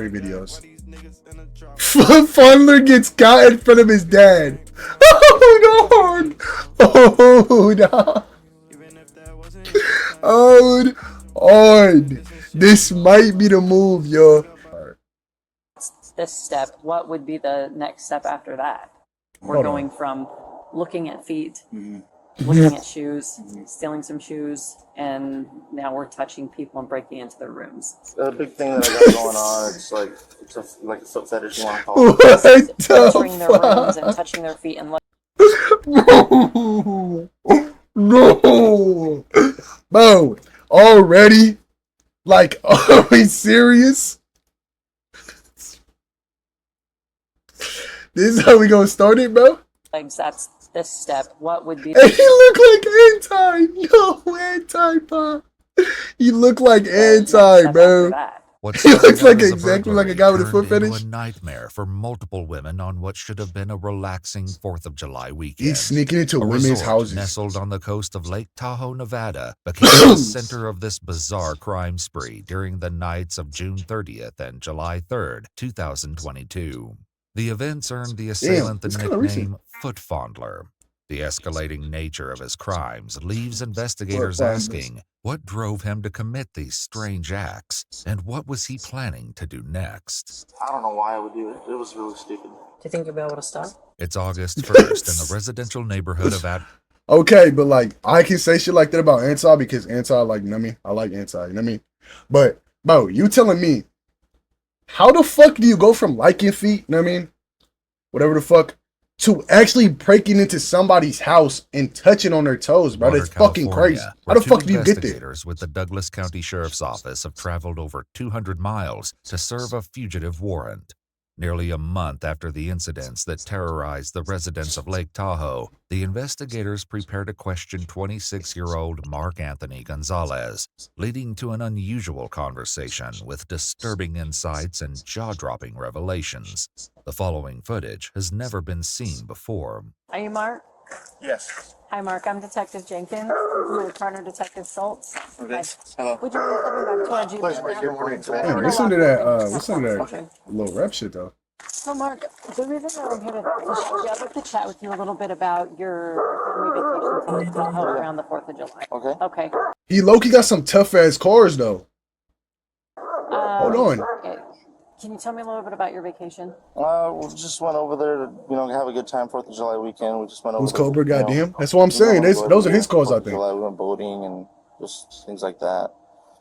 videos. Fondler gets caught in front of his dad. Oh no! Oh no! Hold on. This might be the move, yo. This step, what would be the next step after that? We're Hold going on. from looking at feet, looking at shoes, stealing some shoes, and now we're touching people and breaking into their rooms. The big thing that I got going on, it's like a foot fetish, you want to call it. What Entering their rooms the and touching their feet and fuck? No! Bro, already? Like, are we serious? This is how we gonna start it, bro? legs. That's this step. What would be? Hey, he look like anti. No, anti-pop. He look like anti, bro. He looks like exactly like a guy with a foot fetish. A nightmare for multiple women on what should have been a relaxing 4th of July weekend. He's sneaking into women's houses. Nestled on the coast of Lake Tahoe, Nevada, became the center of this bizarre crime spree during the nights of June 30th and July 3rd, 2022. The events earned the assailant the nickname Foot Fondler. The escalating nature of his crimes leaves investigators asking what drove him to commit these strange acts, and what was he planning to do next? I don't know why I would do it. It was really stupid. Do you think you'll be able to stop? It's August 1st in the residential neighborhood of Okay, but like, I can say shit like that about anti because anti, like, you know what I mean? I like anti, you know what I mean? But, bro, you telling me, how the fuck do you go from liking feet, you know what I mean? Whatever the fuck, to actually breaking into somebody's house and touching on their toes, bro? That's fucking crazy. How the fuck do you get there? Investigators with the Douglas County Sheriff's Office have traveled over 200 miles to serve a fugitive warrant. Nearly a month after the incidents that terrorized the residents of Lake Tahoe, the investigators prepare to question 26-year-old Mark Anthony Gonzalez, leading to an unusual conversation with disturbing insights and jaw-dropping revelations. The following footage has never been seen before. Are you Mark? Yes. Hi, Mark. I'm Detective Jenkins. You're partner Detective Schultz. Okay. Hello. Would you mind coming back to our Jeep? Good morning. Damn, listen to that little rap shit, though. So, Mark, the reason that I'm here to I'd like to chat with you a little bit about your family vacation to Lake Tahoe around the 4th of July. Okay. Okay. He low-key got some tough-ass cars, though. Hold on. Okay. Can you tell me a little bit about your vacation? We just went over there to, have a good time 4th of July weekend. We just went over Who's there, Cobra? Goddamn. That's what I'm saying. Those are his cars, I think. We went boating and just things like that.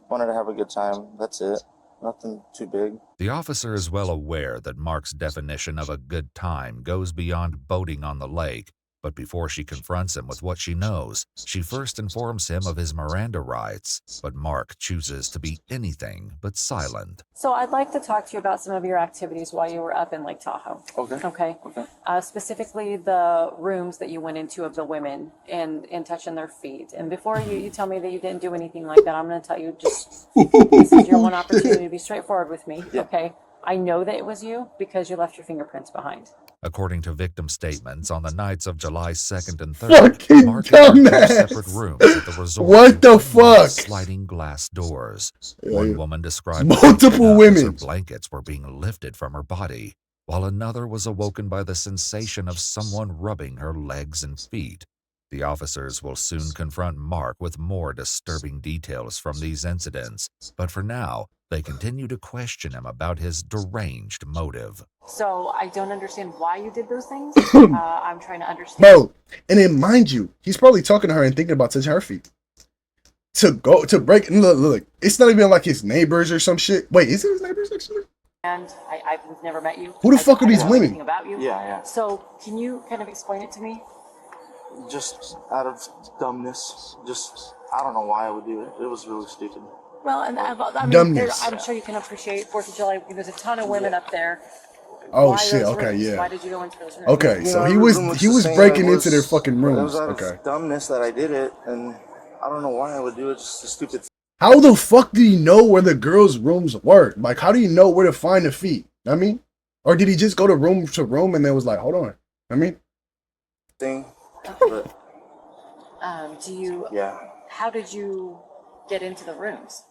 Wanted to have a good time. That's it. Nothing too big. The officer is well aware that Mark's definition of a good time goes beyond boating on the lake, but before she confronts him with what she knows, she first informs him of his Miranda rights, but Mark chooses to be anything but silent. So I'd like to talk to you about some of your activities while you were up in Lake Tahoe. Okay. Okay. Specifically the rooms that you went into of the women and touching their feet. And before you tell me that you didn't do anything like that, I'm going to tell you just, this is your one opportunity to be straightforward with me. Yeah. Okay. I know that it was you because you left your fingerprints behind. According to victim statements, on the nights of July 2nd and 3rd, Fucking Mark entered two dumbass. separate rooms at the resort. What the with fuck? Sliding glass doors. Yeah, One yeah. woman described Multiple as women. her blankets were being lifted from her body, while another was awoken by the sensation of someone rubbing her legs and feet. The officers will soon confront Mark with more disturbing details from these incidents, but for now, they continue to question him about his deranged motive. So I don't understand why you did those things. I'm trying to understand. Bro, and then mind you, he's probably talking to her and thinking about touching her feet. To break, look, it's not even like his neighbors or some shit. Wait, is it his neighbors actually? And I've never met you. Who the fuck are these I don't know women? anything about you. Yeah. So can you kind of explain it to me? Just out of dumbness. I don't know why I would do it. It was really stupid. Well, and I mean, Dumbness. I'm sure you can appreciate 4th of July. There's a ton of women up there. Oh Why shit, those okay, rooms? yeah. Why did you go into those rooms? Okay, so he the was room he the was same. breaking It into their fucking It rooms. was out Okay. of dumbness that I did it, and I don't know why I would do it. Just a stupid. How the fuck do you know where the girls' rooms were? Like, how do you know where to find the feet? I mean, or did he just go to room and then was like, hold on? I mean, thing. But Do you? yeah. How did you get into the rooms?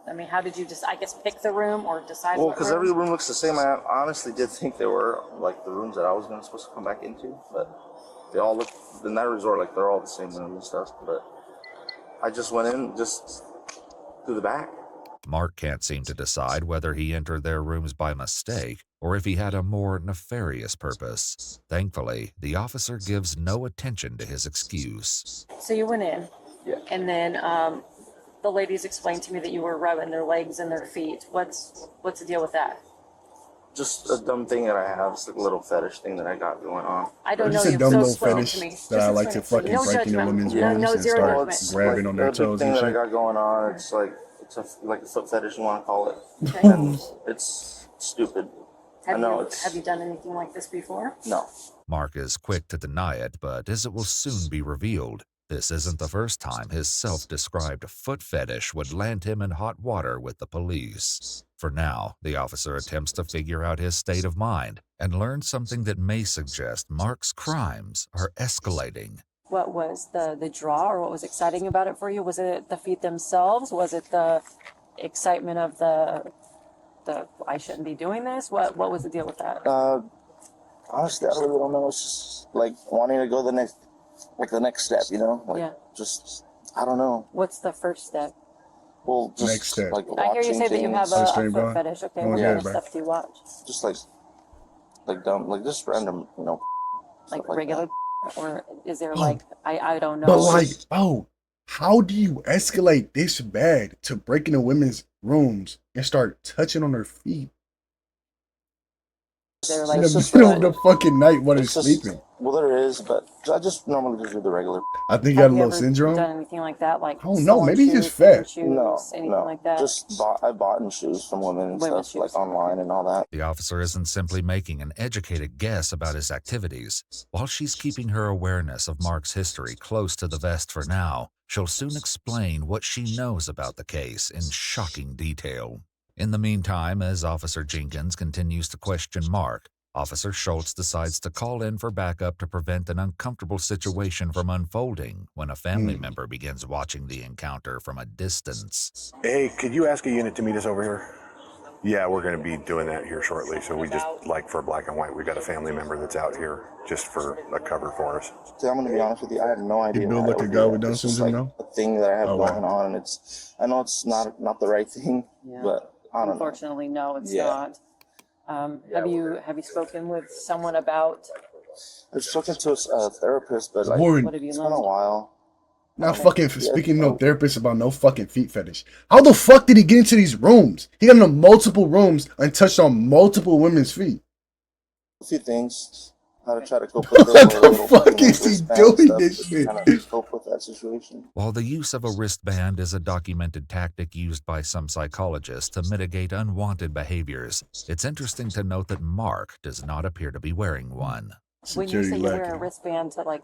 I mean, how did you just, I guess, pick the room or decide Well, what because room? every room looks the same. I honestly did think they were like the rooms that I was supposed to come back into, but they all look in that resort like they're all the same room and stuff. But I just went in just through the back. Mark can't seem to decide whether he entered their rooms by mistake or if he had a more nefarious purpose. Thankfully, the officer gives no attention to his excuse. So you went in, Yeah. and then the ladies explained to me that you were rubbing their legs and their feet. What's the deal with that? Just a dumb thing that I have. It's like a little fetish thing that I got going on. I don't know Just a you, dumb so little explain it fetish to me. that I like to Explain it fucking me. break into judgment. women's No, rooms no and zero start Well, judgment. it's grabbing like on their a big toes thing and that I shit. got going on. It's like like a foot fetish, you want to call it. Okay. And it's stupid. I know Have you done anything like this before? No. Mark is quick to deny it, but as it will soon be revealed, this isn't the first time his self-described foot fetish would land him in hot water with the police. For now, the officer attempts to figure out his state of mind and learns something that may suggest Mark's crimes are escalating. What was the draw, or what was exciting about it for you? Was it the feet themselves? Was it the excitement of the I shouldn't be doing this? What was the deal with that? Honestly, I really don't know. It's just like wanting to go the next step, you know? Like, Yeah. just, I don't know. What's the first step? Well, just Next step. like I hear you watching say that you have things, a stream foot going? fetish. Okay, Going what good, kind of bro. stuff do you watch? just like dumb, like just random, you know. Like stuff like regular, or is there Oh. like I don't know. But like, oh, how do you escalate this bad to break into women's rooms and start touching on their feet they're in like It's the just middle like- of the fucking night while they're It's just, sleeping? well, there is, but I just normally just do the regular. I think you have got a you little ever syndrome. done anything like that? Like I don't know, stolen maybe he's shoes, just hidden fat. shoes, No, anything no. like that? I bought in shoes from women and Women's stuff, like shoes. online and all that. The officer isn't simply making an educated guess about his activities. While she's keeping her awareness of Mark's history close to the vest for now, she'll soon explain what she knows about the case in shocking detail. In the meantime, as Officer Jenkins continues to question Mark, Officer Schultz decides to call in for backup to prevent an uncomfortable situation from unfolding when a family member begins watching the encounter from a distance. Hey, could you ask a unit to meet us over here? Yeah, we're going to be doing that here shortly. So we just, like for black and white, we got a family member that's out here just for a cover for us. See, I'm gonna be honest with you. I have no idea. build why like it a would guy be with that. Down It's just syndrome like now? a thing that I have Oh, wow. going on, and I know it's not the right thing, Yeah. but I don't know. Unfortunately, no, it's Yeah. not. Have you spoken with someone about I've spoken to a therapist, but like Warren, what have you it's been a learned? while. not Okay. fucking Yeah, speaking to no oh. therapist about no fucking feet fetish. How the fuck did he get into these rooms? He got into multiple rooms and touched on multiple women's feet. A few things. How to try to cope with it. What or the little fuck fucking is he wristband doing stuff this to shit? kind of cope with that situation. While the use of a wristband is a documented tactic used by some psychologists to mitigate unwanted behaviors, it's interesting to note that Mark does not appear to be wearing one. When you say Security you wear a lacking. wristband to like,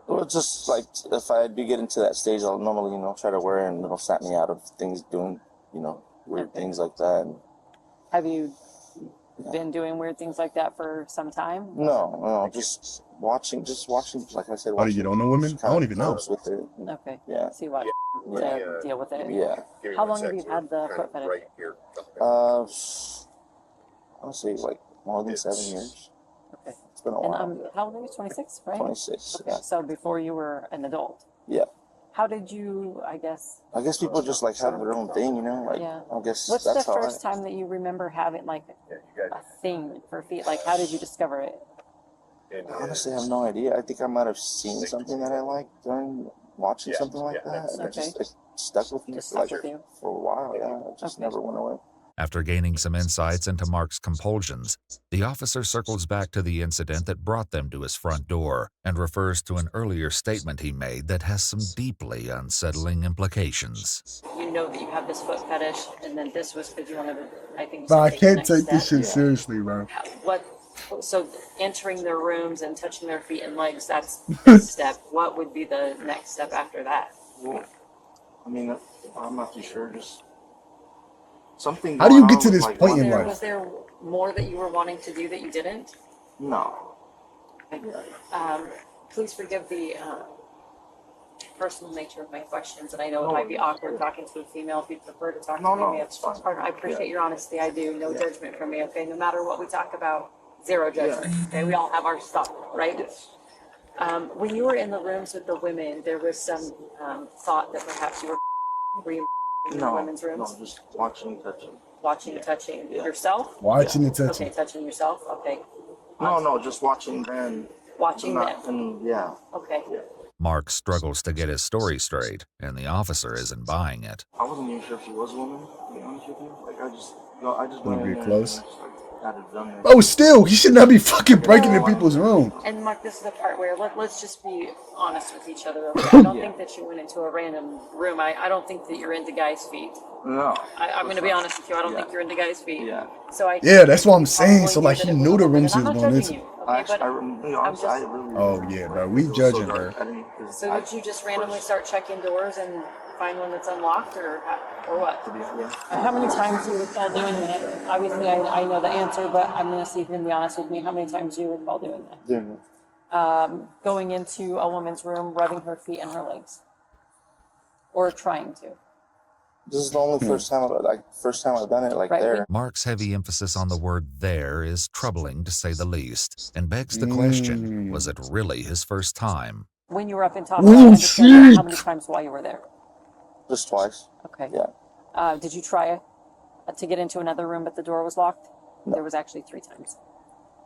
Well, it's just like if I do get into that stage, I'll normally, try to wear it, and it'll snap me out of things doing, weird Okay. things like that. And have you been doing weird things like that for some time? no, just watching, like I said. How do you get on the women? just I don't kinda even know. helps With it. Okay. Yeah. So you watch Yeah. to deal with it. Yeah. How long have you had the foot fetish? Honestly, like more than 7 years. Okay. It's been a And while. how old are you? 26, right? 26. Okay. So before you were an adult. Yeah. How did you? I guess. I guess people just like have their own thing, Like Yeah. I guess What's that's the how first time that you remember having like a thing for feet? Like, how did you discover it? I honestly have no idea. I think I might have seen something that I liked during watching something like that, and it stuck with me Just for, stuck with you? for a while. Yeah, it just Okay. never went away. After gaining some insights into Mark's compulsions, the officer circles back to the incident that brought them to his front door and refers to an earlier statement he made that has some deeply unsettling implications. You know that you have this foot fetish, and then this was because you wanted to. I think. But I take the can't next take this step. shit seriously, bro. What? So entering their rooms and touching their feet and legs, that's the step. What would be the next step after that? Well, I mean, I'm not too sure. Just something. How do you going get on to with, this like, point one in thing. life? Was there more that you were wanting to do that you didn't? No. Please forgive the personal nature of my questions, and I know it might be awkward talking to a female. If you prefer to talk No, to no, me, it's fine. I appreciate your honesty. I do. No judgment from me. Okay, no matter what we talk about, zero judgment. Okay, we all have our stuff, right? Yes. When you were in the rooms with the women, there was some thought that perhaps you were you in the women's rooms, No, just watching, touching. watching, touching yourself. Watching and touching. Okay, touching yourself. Okay, No, just watching them. watching them. And yeah. Okay. Yeah. Mark struggles to get his story straight, and the officer isn't buying it. I wasn't even sure if she was a woman, to be honest with you. Like, I just Wanna went in get there close? and just, like, got it done there. Oh, still, he should not be fucking breaking in people's room. And Mark, this is the part where let's just be honest with each other. Okay? I don't think that you went into a random room. I don't think that you're into guys' feet. No. I'm going to be honest with you. I don't think you're into guys' feet. Yeah. So Yeah, that's what I'm saying. So, probably like, knew he that it knew was the open, rooms and he I'm was not going judging into. you, okay, but I really. Oh, yeah, bro. We feel judging, so bro. dark at me 'cause so did you just randomly start checking doors and find one that's unlocked, or what? Yeah. How many times do you recall doing that? Obviously, I know the answer, but I'm going to see if you can be honest with me. How many times do you recall doing that? Going into a woman's room, rubbing her feet and her legs, or trying to. This is the only first time I've done it like Right. there. Mark's heavy emphasis on the word there is troubling to say the least, and begs the question, was it really his first time? When you were up in top, Oh, I understand that. How shit. many times while you were there? Just twice. Okay. Yeah. Did you try to get into another room but the door was locked? No. There was actually 3 times.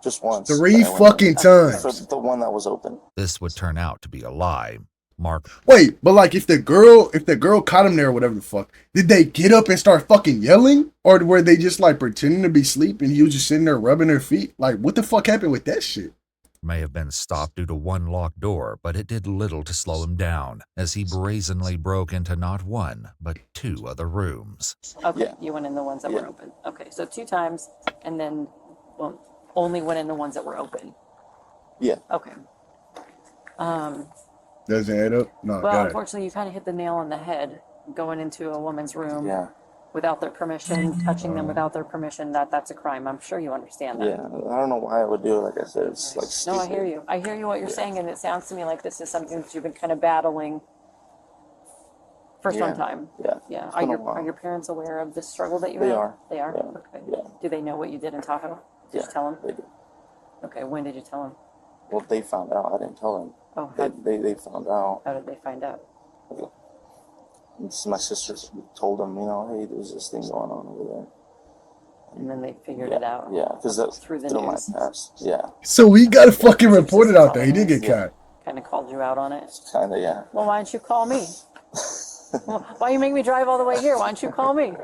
Just once. 3 but I went fucking in. times. For the one that was open. This would turn out to be a lie. Mark Wait, but like if the girl caught him there or whatever the fuck, did they get up and start fucking yelling? Or were they just like pretending to be asleep and he was just sitting there rubbing her feet? Like what the fuck happened with that shit? may have been stopped due to one locked door, but it did little to slow him down, as he brazenly broke into not one, but 2 other rooms. Okay, Yeah. you went in the ones that were Yeah. open. Okay, so 2 times, and then only went in the ones that were open. Yeah. Okay. Doesn't add up? No, Well, got it. unfortunately, you kind of hit the nail on the head. Going into a woman's room Yeah. without their permission, touching them without their permission, that's a crime. I'm sure you understand that. Yeah. I don't know why I would do it. Like I said, it's like stupid. No, I hear you. I hear you what you're saying, and it sounds to me like this is something that you've been kind of battling for some Yeah. time. Yeah. Yeah. It's Are been a your while. parents aware of this struggle that you They have? are. They are? Yeah. Okay. Yeah. Do they know what you did in Tahoe? Did Yeah. you tell them? They do. Okay. When did you tell them? Well, they found out. I didn't tell them. Oh, They found out. how did they find out? My sisters told them, hey, there's this thing going on over there. And then they figured Yeah. it out. Yeah, because that's Through the through my news. past. Yeah. So he got fucking reported out there. He did get Yeah. caught. Kind of called you out on it. Kind of, yeah. Well, why don't you call me? Well, why you make me drive all the way here? Why don't you call me?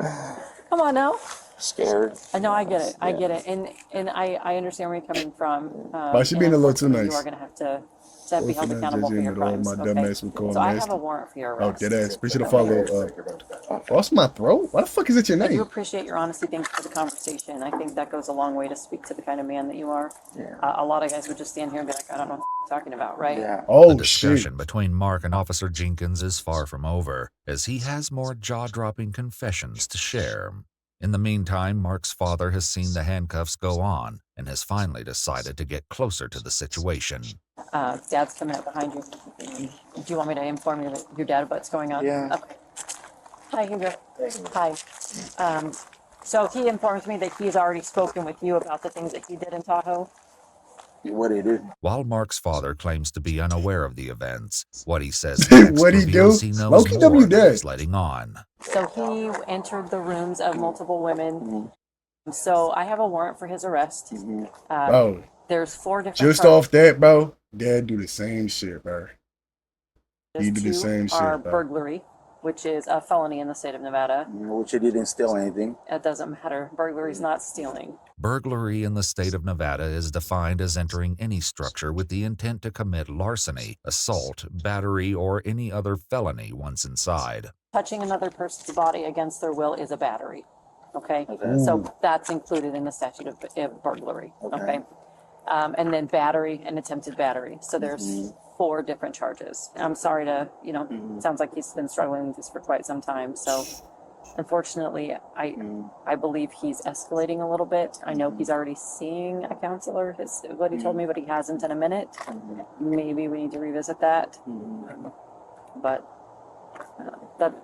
Come on now. Scared. I know, I get it. I Yeah. get it. And I understand where you're coming from. But she and being a little too unfortunately, nice. You are going to have to be held Hopefully not accountable for judging your at all. crimes. My dumb ass would call So I nasty. have a warrant for your Oh, arrest. dead ass. Appreciate the follow. What's my throat? Why the fuck is it your I do name? appreciate your honesty. Thanks for the conversation. I think that goes a long way to speak to the kind of man that you are. Yeah. A lot of guys would just stand here and be like, I don't know what you're talking about, right? Yeah. The Oh shit. discussion between Mark and Officer Jenkins is far from over, as he has more jaw-dropping confessions to share. In the meantime, Mark's father has seen the handcuffs go on and has finally decided to get closer to the situation. Dad's coming up behind you. Do you want me to inform your dad of what's going on? Yeah. Okay. Hi, Hugo. Hi. So he informs me that he's already spoken with you about the things that he did in Tahoe. What he did? While Mark's father claims to be unaware of the events, what he says next What'd he reveals do? he knows Low-key more W than dead. he's letting on. So he entered the rooms of multiple women. So I have a warrant for his arrest. Bro, There's 4 different just charges. off that, bro, dad do the same shit, bro. He do the 2 same shit, are bro. burglary, which is a felony in the state of Nevada. Which he didn't steal anything. It doesn't matter. Burglary is not stealing. Burglary in the state of Nevada is defined as entering any structure with the intent to commit larceny, assault, battery, or any other felony once inside. Touching another person's body against their will is a battery. Okay? Okay. So that's included in the statute of burglary. Okay? And then battery and attempted battery. So there's 4 different charges. I'm sorry to, it sounds like he's been struggling with this for quite some time. So unfortunately, I believe he's escalating a little bit. I know he's already seeing a counselor, is what he told me, but he hasn't in a minute. Maybe we need to revisit that. but that's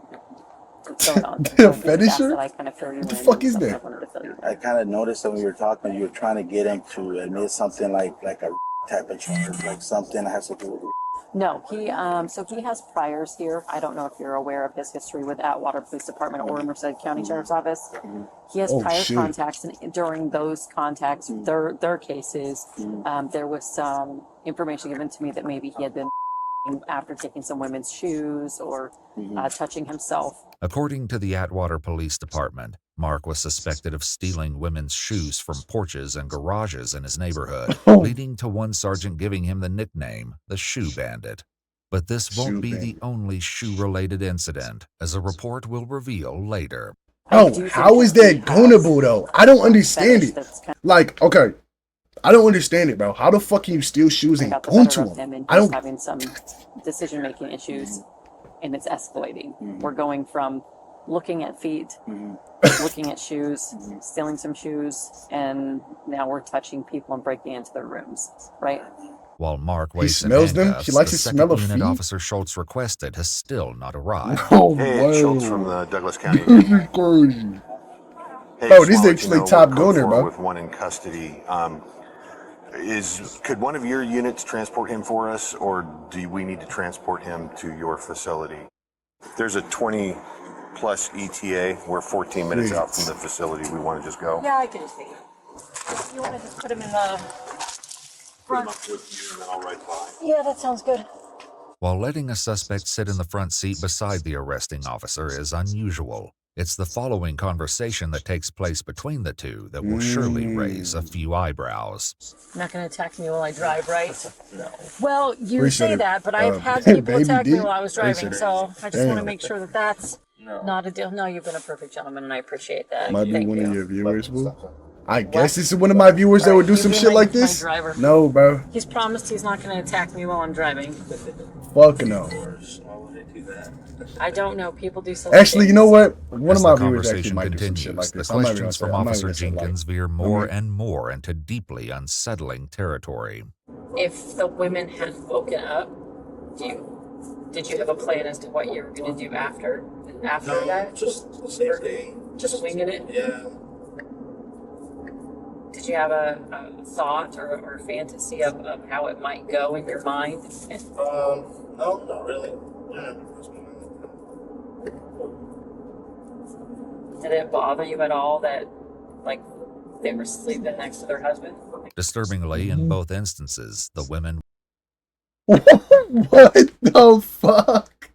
going on. The Going through the gas fetisher? that I kind of fill you What the in fuck and is something that? I wanted to fill you in. I kind of noticed that when you were talking, you were trying to get him to admit something like a type of charge, like something that has to do with. No, so he has priors here. I don't know if you're aware of his history with Atwater Police Department or Merced County Sheriff's Office. He has Oh, prior shit. contacts, and during those contacts, their cases, there was some information given to me that maybe he had been after taking some women's shoes or touching himself. According to the Atwater Police Department, Mark was suspected of stealing women's shoes from porches and garages in his neighborhood, Oh. leading to one sergeant giving him the nickname the Shoe Bandit. But this won't Shoe be the bandit. only shoe-related incident, as a report will reveal later. Oh, do think how is that he that gunable though? I don't understand fetish it. that's kind Like, okay, I don't understand it, bro. How the fuck can you steal shoes of and got the gun better to of them? him, and I he's don't. having some decision-making issues, and it's escalating. We're going from looking at feet, looking at shoes, stealing some shoes, and now we're touching people and breaking into their rooms, right? While Mark He waits in smells them? handcuffs, He likes the the second smell of unit feet? officer Schultz requested has still not arrived. Oh, Hey, it's Schultz from whoa. the Douglas County. This is crazy. Hey, Bro, just this wanna is let you actually know top we're code gunner, four bro. with one in custody. Could one of your units transport him for us, or do we need to transport him to your facility? There's a 20+ ETA. We're 14 minutes out from the facility. We want to just go. Yeah, I can just take it. You want to just put him in the front? Yeah, that sounds good. While letting a suspect sit in the front seat beside the arresting officer is unusual, it's the following conversation that takes place between the two that will surely raise a few eyebrows. You're not going to attack me while I drive, right? No. Well, you Appreciate say it. that, but I've had people Baby attack D. me while I was driving, Appreciate it. so I just want to Damn. make sure that that's not a deal. No, you've been a perfect gentleman, and I appreciate that. Might be Thank one you. of your viewers, boo. I guess this is one of my viewers that would do You some being shit like my this. driver. No, bro. He's promised he's not going to attack me while I'm driving. Fuck no. I don't know. People do silly Actually, you know what? One As of my the viewers actually conversation might do some continues, shit like the this. I'm not even gonna questions say. from I'm not Officer even gonna say like. Jenkins veer more and more into deeply unsettling territory. If the women had woken up, did you have a plan as to what you were going to do after that? Just the same day. Just winging it? Yeah. Did you have a thought or fantasy of how it might go in your mind? No, not really. Yeah. Did it bother you at all that, like, they were sleeping next to their husband? Disturbingly, in both instances, the women What the fuck,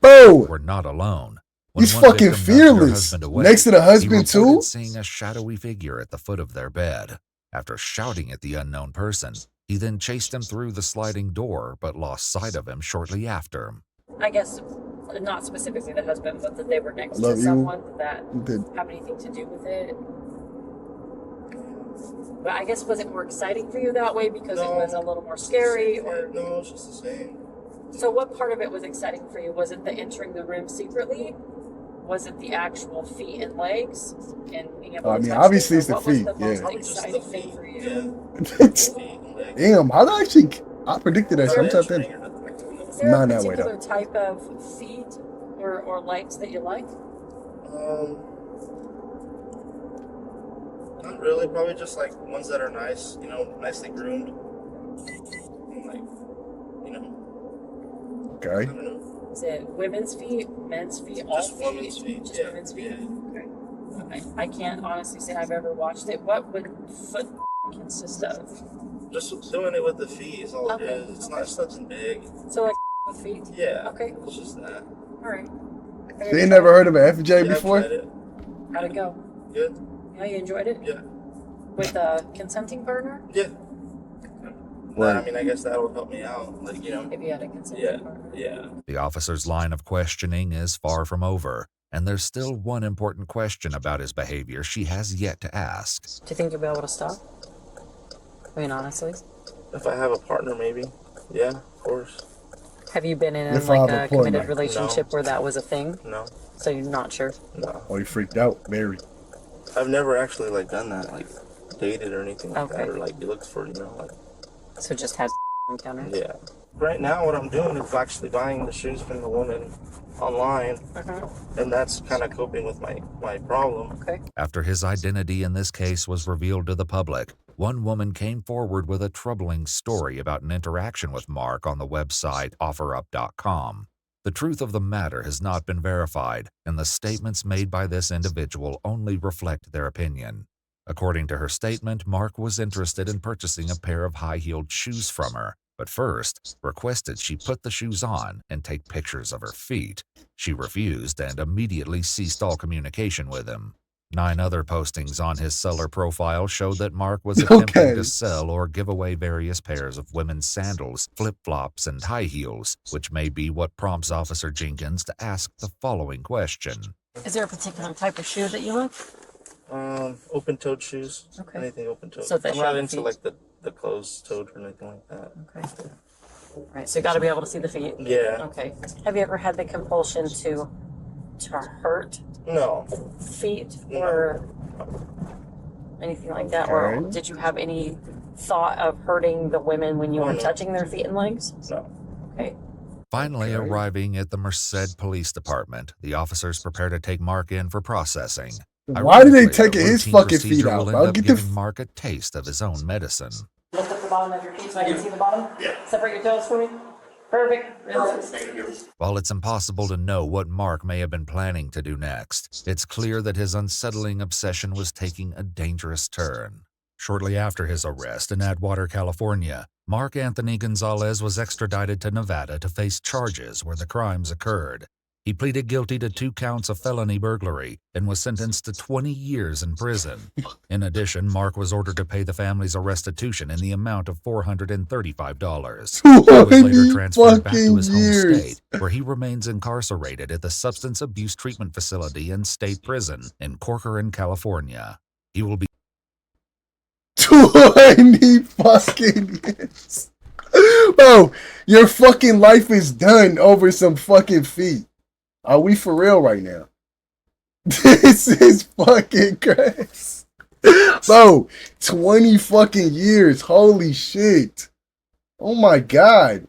bro? were not alone. When He's one fucking victim nudged her fearless. husband away, Next to the he husband too. reported seeing a shadowy figure at the foot of their bed. After shouting at the unknown person, he then chased him through the sliding door, but lost sight of him shortly after. I guess not specifically the husband, but that they were next Love to you. someone. Did that Did- have anything to do with it? But I guess, was it more exciting for you that way because it was a little more scary? Or No, it's just the same. so what part of it was exciting for you? Was it the entering the room secretly? Was it the actual feet and legs and being able to I mean, touch obviously them? it's the What was feet, the most yeah. exciting thing for you? Yeah. Damn, how did I actually? I predicted that. So I'm tapped in. Is there Not a in that way, particular type of feet or legs that you like? Not really. Probably just like ones that are nice, nicely groomed. And like, I Okay. don't know. Is it women's feet, men's feet, all Just feet? women's feet, Just yeah, women's feet? yeah. Okay. I can't honestly say I've ever watched it. What would foot consist of? Just doing it with the feet is all Okay. it is. It's not something big. So like with feet? Yeah. Okay. It's just that. All right. So you never heard of an FJ Yeah, I've before? tried it. How'd it go? Good. Yeah, you enjoyed it? Yeah. With a consenting partner? Yeah. Right. I mean, I guess that would help me out. Like, If you had a consenting Yeah. partner. Yeah. The officer's line of questioning is far from over, and there's still one important question about his behavior she has yet to ask. Do you think you'll be able to stop? I mean, honestly. If I have a partner, maybe. Yeah, of course. Have you been in If I like have a a partner. committed relationship No. where that was a thing? No. So you're not sure? No. Oh, you freaked out, Barry. I've never actually like done that, like dated or anything like Okay. that, or like looked for, like So just had encounters? yeah. right now what I'm doing is actually buying the shoes from the woman online, and that's kind of coping with my problem. Okay. After his identity in this case was revealed to the public, one woman came forward with a troubling story about an interaction with Mark on the website OfferUp.com. The truth of the matter has not been verified, and the statements made by this individual only reflect their opinion. According to her statement, Mark was interested in purchasing a pair of high-heeled shoes from her, but first requested she put the shoes on and take pictures of her feet. She refused and immediately ceased all communication with him. 9 other postings on his seller profile showed that Mark was attempting to sell or give away various pairs of women's sandals, flip-flops, and high heels, which may be what prompts Officer Jenkins to ask the following question. Is there a particular type of shoe that you like? Open-toed shoes. Okay. Anything open-toed. So they I'm show not the into feet? like the closed-toed or anything like that. Okay. All right, so you got to be able to see the feet. Yeah. Okay. Have you ever had the compulsion to hurt No. feet or anything like that? Or Okay. did you have any thought of hurting the women when you were no. touching their feet and legs? No. Okay. Finally arriving at the Merced Police Department, the officers prepare to take Mark in for processing. Why did they Ironically, take the his routine fucking feet procedure out, will bro? end up Get the giving Mark a taste of his own medicine. Lift up the bottom of your feet so I can see the bottom. Yeah. Separate your toes for me. Perfect. Relax. While it's impossible to know what Mark may have been planning to do next, it's clear that his unsettling obsession was taking a dangerous turn. Shortly after his arrest in Atwater, California, Mark Anthony Gonzalez was extradited to Nevada to face charges where the crimes occurred. He pleaded guilty to 2 counts of felony burglary and was sentenced to 20 years in prison. In addition, Mark was ordered to pay the family's restitution in the amount of $435. He was later transferred back to his home state, where he remains incarcerated at the Substance Abuse Treatment Facility and State Prison in Corcoran, California. He will be 20 fucking years. Bro, your fucking life is done over some fucking feet. Are we for real right now? This is fucking crazy. Bro, 20 fucking years. Holy shit. Oh my God.